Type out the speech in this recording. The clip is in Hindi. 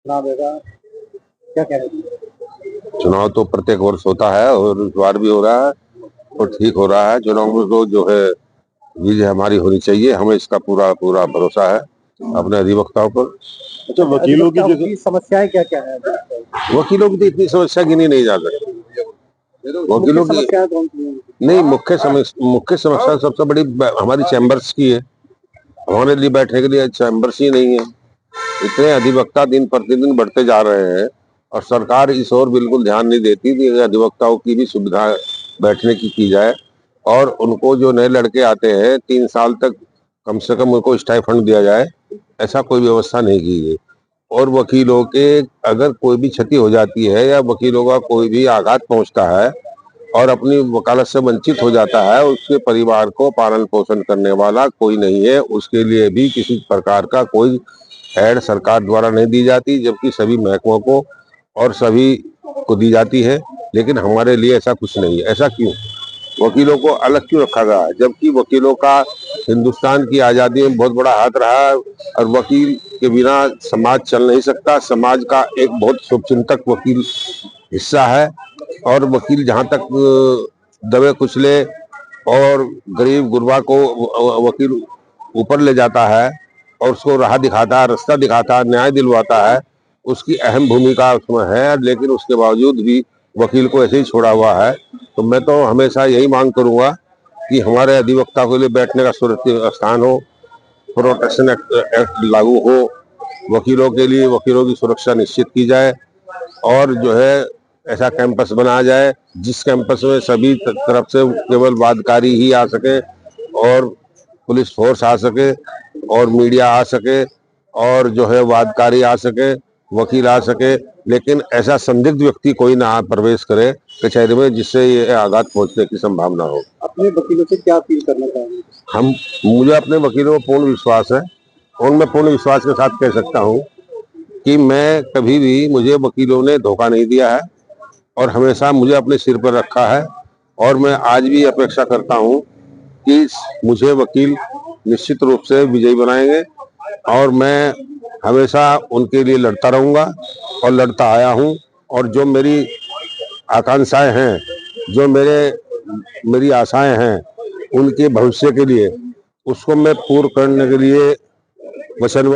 चुनाव होगा, क्या कह रहे हैं? चुनाव तो प्रत्येक वर्ष होता है और इस बार भी हो रहा है और ठीक हो रहा है। चुनाव में तो जो है विजय हमारी होनी चाहिए, हमें इसका पूरा पूरा भरोसा है अपने अधिवक्ताओं पर। अच्छा, वकीलों की समस्याएं क्या क्या है? वकीलों की तो इतनी समस्या गिनी नहीं जा सकती। वकीलों की समस्याएं कौन सी हैं? नहीं, मुख्य समस्या सबसे बड़ी हमारी चैम्बर्स की है। हमारे लिए बैठने के लिए चैम्बर्स ही नहीं है। इतने अधिवक्ता दिन प्रतिदिन बढ़ते जा रहे हैं और सरकार इस ओर बिल्कुल ध्यान नहीं देती कि अधिवक्ताओं की भी सुविधा बैठने की जाए और उनको जो नए लड़के आते हैं 3 साल तक कम से कम उनको स्टाइफंड दिया जाए, ऐसा कोई व्यवस्था नहीं की गई। और वकीलों के अगर कोई भी क्षति हो जाती है या वकीलों का कोई भी आघात पहुंचता है और अपनी वकालत से वंचित हो जाता है, उसके परिवार को पालन पोषण करने वाला कोई नहीं है, उसके लिए भी किसी प्रकार का कोई ऐड सरकार द्वारा नहीं दी जाती, जबकि सभी महकमों को और सभी को दी जाती है। लेकिन हमारे लिए ऐसा कुछ नहीं है। ऐसा क्यों? वकीलों को अलग क्यों रखा गया है, जबकि वकीलों का हिंदुस्तान की आजादी में बहुत बड़ा हाथ रहा है और वकील के बिना समाज चल नहीं सकता। समाज का एक बहुत शुभचिंतक वकील हिस्सा है और वकील जहां तक दबे कुचले और गरीब गुरबा को वकील ऊपर ले जाता है और उसको राह दिखाता है, रास्ता दिखाता है, न्याय दिलवाता है, उसकी अहम भूमिका उसमें है। लेकिन उसके बावजूद भी वकील को ऐसे ही छोड़ा हुआ है। तो मैं तो हमेशा यही मांग करूंगा कि हमारे अधिवक्ता के लिए बैठने का सुरक्षित स्थान हो, प्रोटेक्शन एक्ट लागू हो, वकीलों के लिए वकीलों की सुरक्षा निश्चित की जाए और जो है ऐसा कैंपस बनाया जाए जिस कैंपस में सभी तरफ से केवल वादकारी ही आ सके और पुलिस फोर्स आ सके और मीडिया आ सके और जो है वादकारी आ सके, वकील आ सके, लेकिन ऐसा संदिग्ध व्यक्ति कोई ना प्रवेश करे कचहरी में जिससे ये आघात पहुंचने की संभावना हो। अपने वकीलों से क्या अपील करना चाहेंगे? मुझे अपने वकीलों पर पूर्ण विश्वास है और मैं पूर्ण विश्वास के साथ कह सकता हूँ कि मैं कभी भी मुझे वकीलों ने धोखा नहीं दिया है और हमेशा मुझे अपने सिर पर रखा है और मैं आज भी अपेक्षा करता हूँ कि मुझे वकील निश्चित रूप से विजयी बनाएंगे और मैं हमेशा उनके लिए लड़ता रहूंगा और लड़ता आया हूं। और जो मेरी आकांक्षाएं हैं, जो मेरी आशाएं हैं उनके भविष्य के लिए, उसको मैं पूर्ण करने के लिए वचनबद्ध